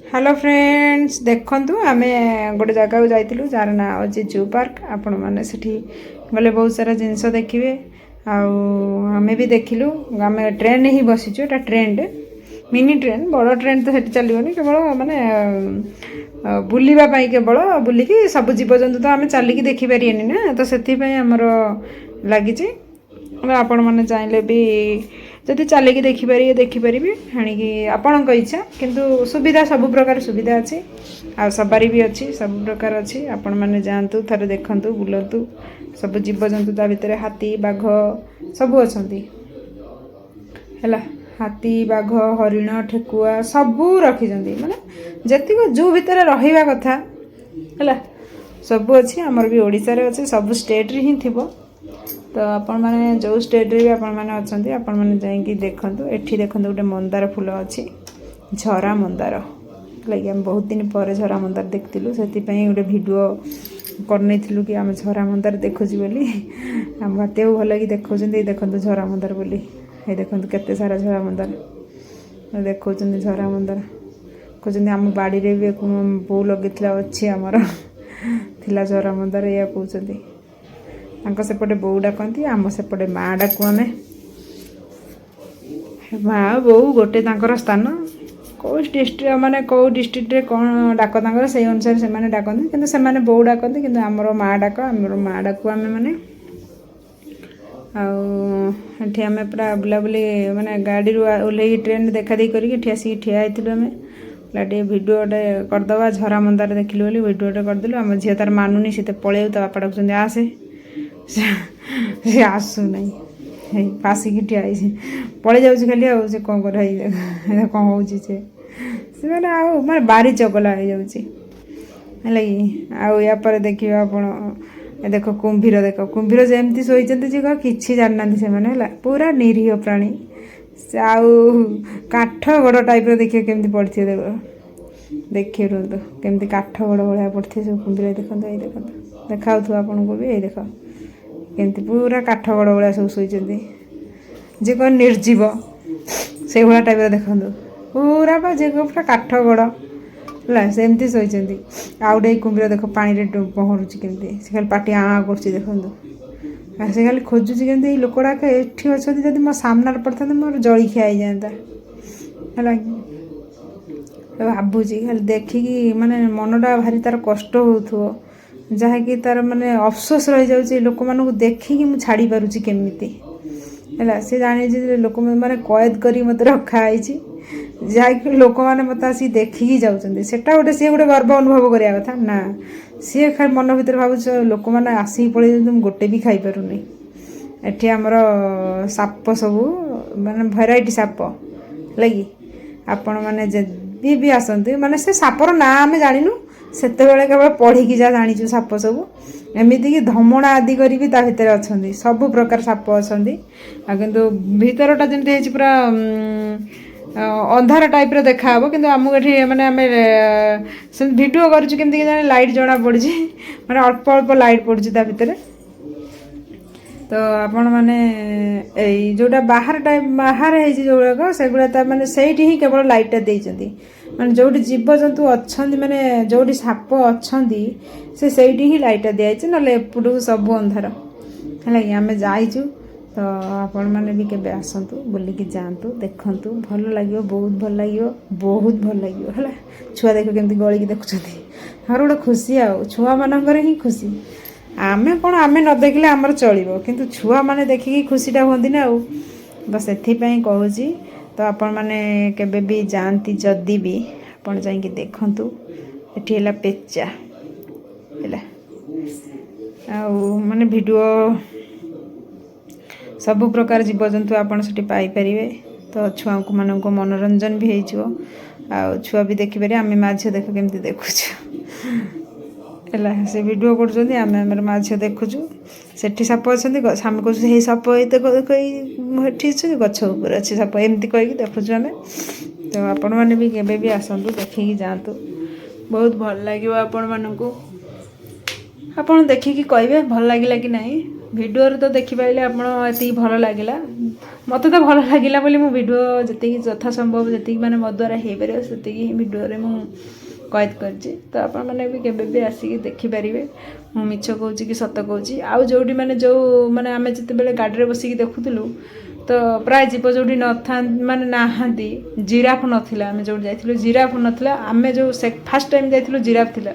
Hello friends देखंतु आमे गोटे जगह को जाइतिलु जार ना अछि जू पार्क आपण माने सेठी गले बहुत सारा जिंस देखिबे आमे भी देखिलु आमे ट्रेन ही बसिछु एटा ट्रेन मिनी ट्रेन बड़ ट्रेन तो सेठी चलिबोनी केवल माने बुलिबा पाई केवल बुलिकी सब जीवजंतु तो आमे चलिकी देखि परियनी ना तो सेथि पई हमरो लागिछि आपण माने चाहिले भी जदि चलिकी देखिपारे हाणिकी आपणक इच्छा किंतु सुविधा सब प्रकार सुविधा अच्छी आ सवारी भी अच्छी सब प्रकार अच्छी आपण मैंने जातु थे देखु बुलतु सब जीवजंतु ता भितर हाथी बाघ सब अच्छा है हाथी बाघ हरिण ठेकुआ सब रखी माने जतिक जू भितर रहा कथा है सब अच्छी आमर भी ओडिशा रे अच्छे सब स्टेट रे ही थिबो तो आपण माने जो स्टेट रे आपण माने अछंती आपण माने जाईकी देखंतु एठी देखंतु गोटे मंदार फूल अछि झरा मंदार लागी हम बहुत दिन पर झरा मंदार देखतिलु सेति पई गोटे वीडियो करनेथिलु कि हम झरा मंदार देखुजी बोली हम मते भल कि देखौजंती देखंतु झरा मंदार बोली हे देखंतु केते सारा झरा मंदार देखौजंती झरा मंदार कहजंती हम बाड़ी रे भी बो लगेतला अछि हमर थिला झरा मंदार या कहउजंती सेपटे बो डाकती आम सेपटे माँ डाकू आम माँ बो गोटे स्थान कौ डिस्ट्रिक्ट माने कौ डिस्ट्रिक्ट रे कौन डाक से अनुसार से माने डाकती किंतु से माने बो डाकती किंतु आमर माँ डाक आमर माँ डाकू आम मैंने आठी आम पूरा बुलाबुली माने गाड़ी ओह्ल ट्रेन देखा देख करके आसिक ठिया होती आम टे भिड गोटे करदे झरा मंदार देखिलु बोली भिड गोटे करदेलु आम झील तार मानुनी सी पलैव तो बापा डाकुं आसे से आसु नहीं फासिकी ठिया पलि जाऊँ खाली से कौन कर कौन हो मैंने आउ माने बारी चगला हो जापर देखिए आप देख कुंभीर देख कुंभीर जमती शोचती जी कि जानना से पूरा निरीह प्राणी से आउ काठ गोड़ टाइप देखिए केमती पड़े देखिए रुहतु केमती काठ गोड़ भाया पड़े सब कुंभीर देखो ये देखो देखा आपन को भी ये देख केमती पूरा काठ गोड़ भाया सब शोचती जे कौन निर्जीव से भाया टाइप देखु पूरा बा जे पूरा काठ गोड़ है सेमती शोचती आउ गए कुंभीर देख पानी पहरुची केमती से खाली पाटी आँ कर देखु से खाली खोजुची केमती लोकड़ाक एठी अच्छा जब मो सामने पड़ता मोर जलखिया हो जाता है भावुची खाली देखिकी माने मनटा भारी तार कष्ट हो जहाँकि तार माने अफसोस रही जाऊँगी लोक मानू देखिकी मुझे छाड़ी पारुची केमिति है सी जानी लोक मैंने कैद कर मत रखाई जहाँकि लोक मैंने मत आसी देखिकी जाऊँगी सेटा गोटे सी गोटे गर्व अनुभव करा कथा ना सी खाली मन भर भावुच लोक मैंने आसिक पड़े गोटे भी खाई पारुनी एठी आमर साप सबू माने भेराइटी साप लगी आपण मैंने जदि भी आसती माने से सापर ना आम जानू सेते केवल पढ़ी जा जाचु साप सब एमती कि धमणा आदि करी भी ता भितर अच्छा सब प्रकार साप अच्छा किंतु भीतरटा जमी पूरा अंधार टाइप देखा कि आमको ये मैंने आम भिडियो करमती जाने लाइट जना पड़ी मैंने अल्प अल्प लाइट पड़ी भितर तो आपण मैंने जोटा बाहर टाइप बाहर होगा से माने सेठी ही केवल लाइटा देती माने जोटी जीवजंतु अच्छा माने जोटी साप अच्छा से ही लाइटा दिखाई ना एपटू सब अंधार है आम जाइचु तो आपण मैंने भी केबे आसतु बुलिकी जातु देखंतु भल लगे बहुत भल लगे बहुत भल लगे है छुआ देख केमती गलिकी देखुं हर गोटे खुशी आ छुआ मानकर ही खुशी आमे कौन आमे न देखले आमर चलिबो किंतु छुआ माने देखिकी खुशीटा होंदी ना तो सेथिपई कहूची तो आपण माने केबे भी जानती जदि भी आपण जाइकी देखंतु एठी हला पेचा हला आ माने वीडियो सब प्रकार जीवजंतु आपण सेठी पाई परिवे तो छुआ को मानन को मनोरंजन भी हेइछो आ छुआ भी देखि पारे आमे माझ देख केमती देखुछु है से वीडियो कर आम माझ देखुचु सेठी साप अच्छा सामने कह साप ये गछ उपर अच्छे साप एमती कहीकि देखुचु आम तो आपण मैंने भी केबे भी आसतु देखिकी जातु बहुत भल लगे आपण मानू आपण देखिकी कहे भल लगे कि नहीं वीडियो तो देखिपारे आपड़ ये भल लगे ମୋତେ ତ ଭଲ ଲାଗିଲା ବୋଲି ମୁଁ ଭିଡ଼ିଓ ଯେତିକି ଯଥା ସମ୍ଭବ ଯେତିକି ମାନେ ମୋ ଦ୍ୱାରା ହେଇପାରିବ ସେତିକି ହିଁ ଭିଡ଼ିଓରେ ମୁଁ କଏଦ କରିଛି। ତ ଆପଣମାନେ ବି କେବେ ବି ଆସିକି ଦେଖିପାରିବେ ମୁଁ ମିଛ କହୁଛି କି ସତ କହୁଛି। ଆଉ ଯେଉଁଠି ମାନେ ମାନେ ଆମେ ଯେତେବେଳେ ଗାଡ଼ିରେ ବସିକି ଦେଖୁଥିଲୁ ତ ପ୍ରାୟ ଜୀବ ଯେଉଁଠି ମାନେ ନାହାନ୍ତି, ଜିରାଫ ନଥିଲା। ଆମେ ଯେଉଁଠି ଯାଇଥିଲୁ ଜିରାଫ ନଥିଲା। ଆମେ ଯେଉଁ ଫାର୍ଷ୍ଟ ଟାଇମ୍ ଯାଇଥିଲୁ ଜିରାଫ ଥିଲା।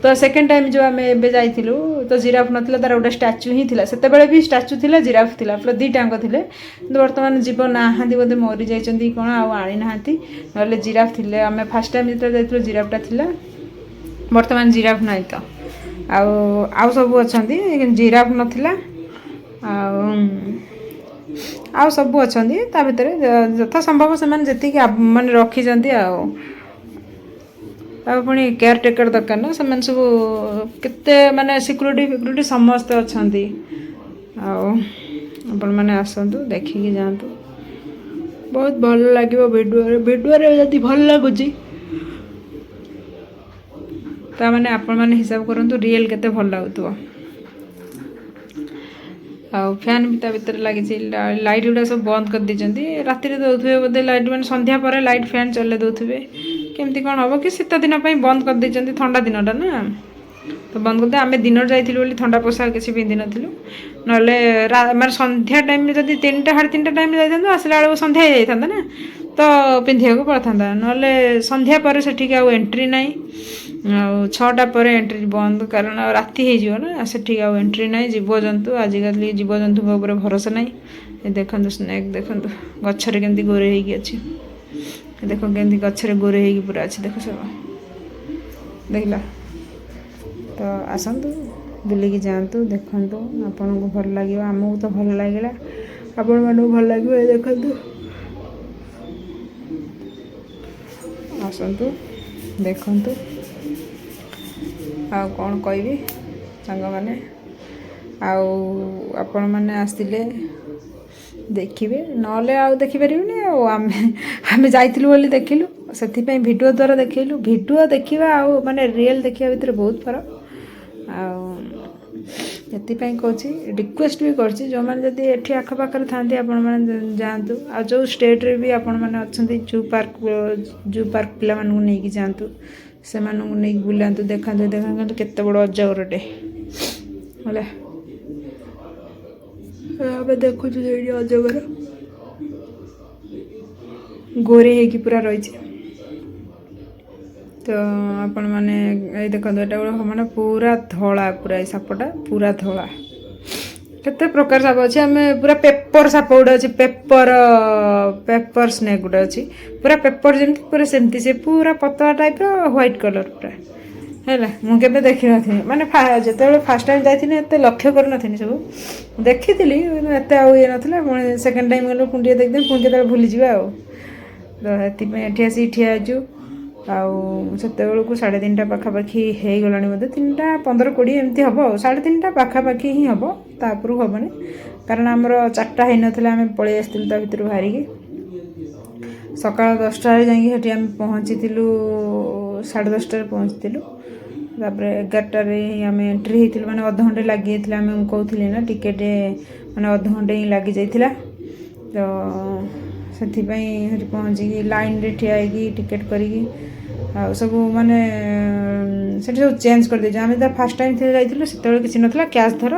ତ ସେକେଣ୍ଡ ଟାଇମ୍ ଯେଉଁ ଆମେ ଏବେ ଯାଇଥିଲୁ ତ ଜିରାଫ ନଥିଲା, ତା'ର ଗୋଟେ ଷ୍ଟାଚ୍ୟୁ ହିଁ ଥିଲା। ସେତେବେଳେ ବି ଷ୍ଟାଚ୍ୟୁ ଥିଲା, ଜିରାଫ ଥିଲା, ପୁରା ଦୁଇଟାଙ୍କ ଥିଲେ। କିନ୍ତୁ ବର୍ତ୍ତମାନ ଜୀବ ନାହାନ୍ତି, ବୋଧେ ମରିଯାଇଛନ୍ତି କ'ଣ, ଆଉ ଆଣିନାହାନ୍ତି। ନହେଲେ ଜିରାଫ ଥିଲେ। ଆମେ ଫାର୍ଷ୍ଟ ଟାଇମ୍ ଯେତେବେଳେ ଯାଇଥିଲୁ ଜିରାଫଟା ଥିଲା, ବର୍ତ୍ତମାନ ଜିରାଫ ନାହିଁ ତ। ଆଉ ସବୁ ଅଛନ୍ତି, ଜିରାଫ ନଥିଲା। ଆଉ ସବୁ ଅଛନ୍ତି, ତା ଭିତରେ ଯଥା ସମ୍ଭବ ସେମାନେ ଯେତିକି ମାନେ ରଖିଛନ୍ତି। ଆଉ ପୁଣି କେୟାର ଟେକର୍ ଦରକାର ନା, ସେମାନେ ସବୁ କେତେ ମାନେ ସିକ୍ୟୁରିଟି ସମସ୍ତେ ଅଛନ୍ତି। ଆଉ ଆପଣମାନେ ଆସନ୍ତୁ, ଦେଖିକି ଯାଆନ୍ତୁ, ବହୁତ ଭଲ ଲାଗିବ। ଭିଡ଼ିଓରେ ଯଦି ଭଲ ଲାଗୁଛି ତାମାନେ ଆପଣମାନେ ହିସାବ କରନ୍ତୁ ରିଏଲ୍ କେତେ ଭଲ ଲାଗୁଥିବ। ଆଉ ଫ୍ୟାନ୍ ବି ତା ଭିତରେ ଲାଗିଛି। ଲାଇଟ୍ ଗୁଡ଼ା ସବୁ ବନ୍ଦ କରିଦେଇଛନ୍ତି। ରାତିରେ ଦେଉଥିବେ ବୋଧେ ଲାଇଟ୍, ମାନେ ସନ୍ଧ୍ୟା ପରେ ଲାଇଟ୍ ଫ୍ୟାନ୍ ଚଲେଇ ଦେଉଥିବେ। କେମିତି କ'ଣ ହେବ କି, ଶୀତ ଦିନ ପାଇଁ ବନ୍ଦ କରିଦେଇଛନ୍ତି, ଥଣ୍ଡା ଦିନଟା ନା, ତ ବନ୍ଦ କରିଦେଇ ଆମେ ଦିନରେ ଯାଇଥିଲୁ ବୋଲି ଥଣ୍ଡା ପୋଷାକ କିଛି ପିନ୍ଧିନଥିଲୁ। ନହେଲେ ମାନେ ସନ୍ଧ୍ୟା ଟାଇମ୍ରେ ଯଦି 3ଟା 3:30 ଟାଇମ୍ରେ ଯାଇଥାନ୍ତୁ, ଆସିଲା ବେଳକୁ ସନ୍ଧ୍ୟା ହେଇଯାଇଥାନ୍ତା ନା, ତ ପିନ୍ଧିବାକୁ ପଡ଼ିଥାନ୍ତା। ନହେଲେ ସନ୍ଧ୍ୟା ପରେ ସେଠିକି ଆଉ ଏଣ୍ଟ୍ରି ନାହିଁ। ଆଉ 6ଟା ପରେ ଏଣ୍ଟ୍ରି ବନ୍ଦ, କାରଣ ରାତି ହେଇଯିବ ନା, ସେଠିକି ଆଉ ଏଣ୍ଟ୍ରି ନାହିଁ। ଜୀବଜନ୍ତୁ, ଆଜିକାଲି ଜୀବଜନ୍ତୁଙ୍କ ଉପରେ ଭରସା ନାହିଁ। ଦେଖନ୍ତୁ ସ୍ନେକ୍, ଦେଖନ୍ତୁ ଗଛରେ କେମିତି ଗୋରେ ହେଇକି ଅଛି। ଦେଖ କେମିତି ଗଛରେ ଗୋରେ ହେଇକି ପୁରା ଅଛି, ଦେଖ ସବୁ, ଦେଖିଲ। ତ ଆସନ୍ତୁ, ବୁଲିକି ଯାଆନ୍ତୁ, ଦେଖନ୍ତୁ, ଆପଣଙ୍କୁ ଭଲ ଲାଗିବ। ଆମକୁ ତ ଭଲ ଲାଗିଲା, ଆପଣମାନଙ୍କୁ ଭଲ ଲାଗିବ। ଦେଖନ୍ତୁ, ଆସନ୍ତୁ, ଦେଖନ୍ତୁ। ଆଉ କ'ଣ କହିବି ସାଙ୍ଗମାନେ, ଆଉ ଆପଣମାନେ ଆସିଲେ ଦେଖିବେ, ନହେଲେ ଆଉ ଦେଖିପାରିବେନି। ଆଉ ଆମେ ଯାଇଥିଲୁ ବୋଲି ଦେଖିଲୁ, ସେଥିପାଇଁ ଭିଡ଼ିଓ ଦ୍ୱାରା ଦେଖେଇଲୁ। ଭିଡ଼ିଓ ଦେଖିବା ଆଉ ମାନେ ରିଏଲ୍ ଦେଖିବା ଭିତରେ ବହୁତ ଫରକ। ଆଉ ସେଥିପାଇଁ କହୁଛି, ରିକ୍ୱେଷ୍ଟ ବି କରୁଛି, ଯେଉଁମାନେ ଯଦି ଏଠି ଆଖପାଖରେ ଥାଆନ୍ତି ଆପଣମାନେ ଯାଆନ୍ତୁ। ଆଉ ଯେଉଁ ଷ୍ଟେଟ୍ରେ ବି ଆପଣମାନେ ଅଛନ୍ତି, ଜୁ ପାର୍କ ପିଲାମାନଙ୍କୁ ନେଇକି ଯାଆନ୍ତୁ, ସେମାନଙ୍କୁ ନେଇକି ବୁଲାନ୍ତୁ, ଦେଖାନ୍ତୁ କେତେ ବଡ଼ ଅଜଗରଟେ ହେଲା। ଆମେ ଦେଖୁଛୁ ସେଇଠି ଅଜଗର ଗୋରେ ହେଇକି ପୁରା ରହିଛି। ତ ଆପଣମାନେ ଏଇ ଦେଖନ୍ତୁ, ଏଇଟା ଗୋଟେ ମାନେ ପୁରା ଧଳା, ପୁରା ଏଇ ସାପଟା ପୁରା ଧଳା। କେତେ ପ୍ରକାର ସାପ ଅଛି। ଆମେ ପୁରା ପେପର ସାପ ଗୋଟେ ଅଛି, ପେପର ସ୍ନେକ୍ ଗୋଟେ ଅଛି, ପୁରା ପେପର ଯେମିତି, ପୁରା ସେମିତି। ସେ ପୁରା ପତଳା ଟାଇପ୍ର, ହ୍ୱାଇଟ୍ କଲର୍ ପୁରା ହେଲା। ମୁଁ କେବେ ଦେଖିନଥିଲି, ମାନେ ଯେତେବେଳେ ଫାର୍ଷ୍ଟ ଟାଇମ୍ ଯାଇଥିଲି ଏତେ ଲକ୍ଷ୍ୟ କରିନଥିଲି। ସବୁ ଦେଖିଥିଲି କିନ୍ତୁ ଏତେ ଆଉ ଇଏ ନଥିଲା। ପୁଣି ସେକେଣ୍ଡ ଟାଇମ୍ ଗଲୁ, ପୁଣି ଟିକେ ଦେଖିଦେବି, ପୁଣି କେତେବେଳେ ଭୁଲିଯିବା ଆଉ। ତ ସେଥିପାଇଁ ଏଠି ଆସିକି ଠିଆ ହେଇଛୁ। ଆଉ ସେତେବେଳକୁ 3:30 ପାଖାପାଖି ହେଇଗଲାଣି, ବୋଧେ 3:15 20 ଏମିତି ହେବ। ଆଉ 3:30 ପାଖାପାଖି ହିଁ ହେବ, ତା ଉପରକୁ ହେବନି, କାରଣ ଆମର 4ଟା ହେଇନଥିଲା। ଆମେ ପଳେଇ ଆସିଥିଲୁ ତା ଭିତରୁ ବାହାରିକି। ସକାଳ 10ଟାରେ ଯାଇକି ସେଠି ଆମେ ପହଞ୍ଚିଥିଲୁ, 10:30ଟାରେ ପହଞ୍ଚିଥିଲୁ। ତାପରେ 11ଟାରେ ହିଁ ଆମେ ଏଣ୍ଟ୍ରି ହେଇଥିଲୁ, ମାନେ ଅଧଘଣ୍ଟେ ଲାଗିଯାଇଥିଲା। ଆମେ କହୁଥିଲି ନା, ଟିକେଟ୍ ମାନେ ଅଧଘଣ୍ଟେ ହିଁ ଲାଗିଯାଇଥିଲା। ତ ସେଥିପାଇଁ ସେଠି ପହଞ୍ଚିକି ଲାଇନ୍ରେ ଠିଆ ହେଇକି ଟିକେଟ୍ କରିକି, ଆଉ ସବୁ ମାନେ ସେଠି ସବୁ ଚେଞ୍ଜ କରିଦେଇଛୁ। ଆମେ ତ ଫାର୍ଷ୍ଟ ଟାଇମ୍ ଯାଇଥିଲୁ, ସେତେବେଳେ କିଛି ନଥିଲା, କ୍ୟାସ୍ ଧର,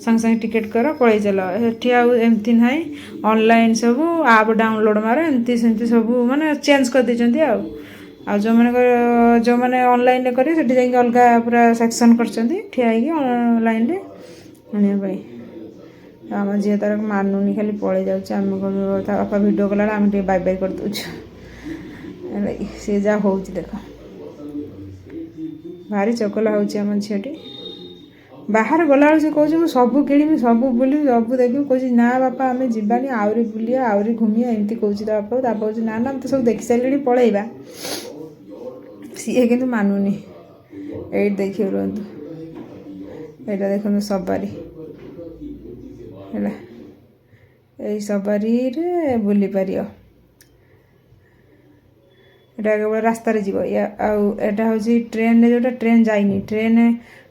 ସାଙ୍ଗେ ସାଙ୍ଗେ ଟିକେଟ୍ କର, ପଳେଇ ଚାଲ। ସେଠି ଆଉ ଏମିତି ନାହିଁ, ଅନଲାଇନ୍ ସବୁ, ଆପ୍ ଡାଉନଲୋଡ଼୍ ମାର, ଏମିତି ସେମିତି ସବୁ ମାନେ ଚେଞ୍ଜ କରିଦେଇଛନ୍ତି। ଆଉ ଯେଉଁମାନେ ଅନଲାଇନ୍ରେ କରିବେ, ସେଠି ଯାଇକି ଅଲଗା ପୁରା ସେକ୍ସନ୍ କରିଛନ୍ତି, ଠିଆ ହେଇକି ଲାଇନ୍ରେ ଆଣିବା ପାଇଁ। ଆମ ଝିଅ ତାର ମାନୁନି, ଖାଲି ପଳେଇ ଯାଉଛି। ଆମେ ତା ବାପା ଭିଡ଼ିଓ କଲାବେଳେ ଆମେ ଟିକେ ବାଇ ବାଇ କରିଦେଉଛୁ ହେଲା। ସେ ଯାହା ହେଉଛି ଦେଖ, ଭାରି ଚଗଲା ହେଉଛି ଆମ ଝିଅଟି। ବାହାରେ ଗଲାବେଳକୁ ସେ କହୁଛି ମୁଁ ସବୁ କିଣିବି, ସବୁ ବୁଲିବି, ସବୁ ଦେଖିବି। କହୁଛି ନା ବାପା ଆମେ ଯିବାନି, ଆହୁରି ବୁଲିବା, ଆହୁରି ଘୁମିବା, ଏମିତି କହୁଛି ତା ବାପା। ତା ବାପା କହୁଛି ନା ଆମେ ତ ସବୁ ଦେଖିସାରିଲେଣି, ପଳେଇବା। ସିଏ କିନ୍ତୁ ମାନୁନି। ଏଇଠି ଦେଖିବେ, ରୁହନ୍ତୁ, ଏଇଟା ଦେଖନ୍ତୁ ସବାରି ହେଲା। ଏଇ ସବାରିରେ ବୁଲି ପାରିବ। ଏଇଟା କେବଳ ରାସ୍ତାରେ ଯିବ। ଆଉ ଏଇଟା ହେଉଛି ଟ୍ରେନ୍ରେ, ଯେଉଁଟା ଟ୍ରେନ୍ ଯାଇନି। ଟ୍ରେନ୍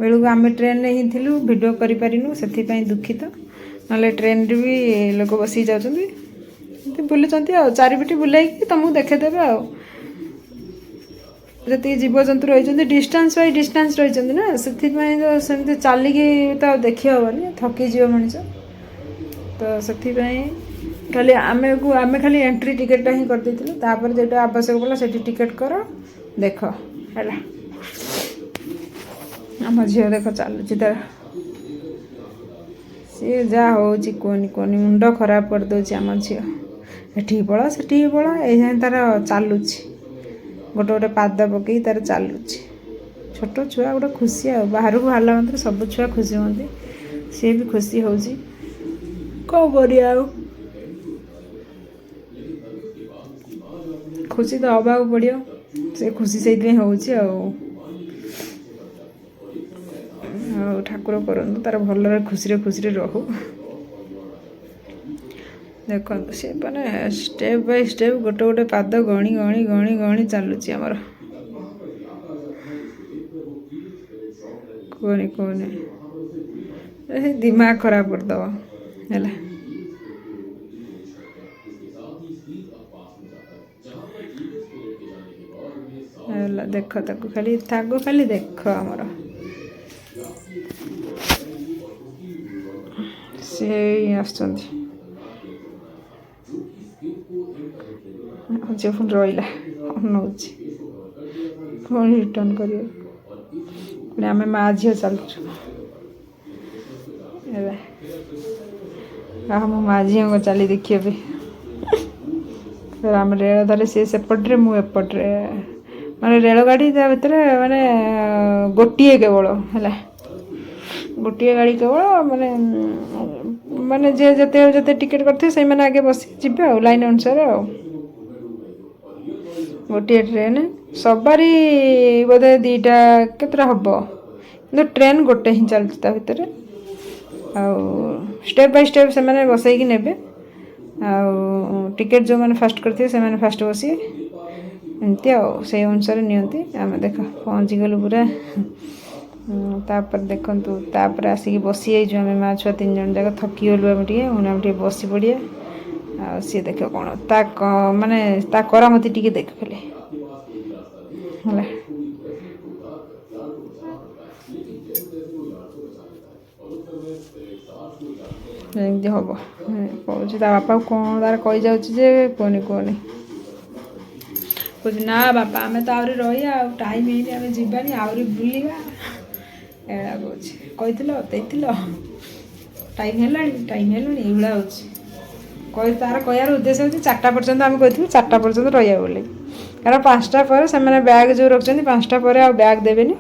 ବେଳକୁ ଆମେ ଟ୍ରେନ୍ରେ ହିଁ ଥିଲୁ, ଭିଡ଼ିଓ କରିପାରିନୁ, ସେଥିପାଇଁ ଦୁଃଖିତ। नले ट्रेन रे भी लोक बसी जाउछन्ती एमती बुलुछन्ती आ चारिपिटी बुलाइकी तुमको देखेदेवे आ जति जीवजंतु रही डिस्टेंस बाय डिस्टेंस रही ना से सेमती चलिकी तो देखी हेनी थकीज मनीष तो से खाली आमे खाली एंट्री टिकेटा ही कर देथिलु जो आवश्यक पड़ा से टिकेट कर देख है आम झील देख चलुची तार सी जा हो कहनी कहनी मुंड खराब कर करदे आम झील एठी पड़ा से पड़ा ये तार चलुची गोटे गोटे पाद पकई तार चलुची छोट छुआ गोटे खुशी आ बाहर को बाहर मतलब सब छुआ खुशी होती सी भी खुशी हो कौन कर खुशी तो हवा पड़ो से खुशी से ठाकुर करूँ तार भल खुशी खुशी रहू देखो सी मैंने स्टेप बाय स्टेप गोटे गोटे पाद गणी गणी गणी गणी चलुची आमर कहनी कहनी दिमाग खराब करदब है देख ताको खाली देख आमर से आसुँच झील पुणी रहा अनाऊँच पुणी रिटर्न कर पुणी आम माँ झील चलुचु मो माँ झील को चली देखिए भी फिर आम रेल धरे सी सेपटे मुझे माने रेलगाड़ी भितर माने गोटे केवल है गोटे गाड़ी केवल माने माने जे जते जते टिकेट करते से माने आगे बस जीवे आ लाइन अनुसार आ गोटे ट्रेन सवारी बोधे दीटा केतरा हम कि ट्रेन गोटे ही चलती ता भितर स्टेप बाय स्टेप से मैंने बसैकी ने टिकेट जो मैंने फास्ट करते से मैंने फास्ट बसिए एमती से अनुसार नियंती आम देख पहुँची गलु पूरा तापर देखु तापर आसिक बसी आम माँ छुआ 3 जन जाक थकी गलु आम टे बसी पड़िया आ सी देख कौन माने ता करामती टी देख खाली है एमती हम कौच बापा कौन तार कही जाऊे कहनी कहनी कह ना बापा आम तो आहरी रहा टाइम है आम जानी आहरी बुलवा एड़ा कही टाइम है ये कह तार कहार उद्देश्य होती 4टा पर्यंत आम कही 4टा पर्यंत रहा बोली कारण 5टा पर से बैग जो रखते 5टा पर आ बैग देवेनि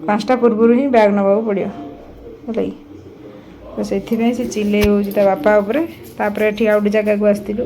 5टा पूर्व ही बैग नवा पड़ो है तो से चिल्ले हो बापा उपरे ये आउट जगह को आसलु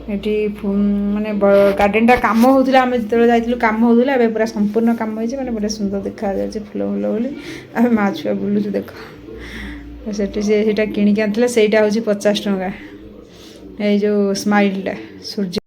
ये माने गार्डेन कम होता आम जो जाइलु कम होता पूरा संपूर्ण कम हो बड़े सुंदर देखा जाए फुल फुल बोली आम माँ छुआ बुलूँ देख से किणिक आनी से हूँ 50 टंका ये जो स्माइलटा सूर्य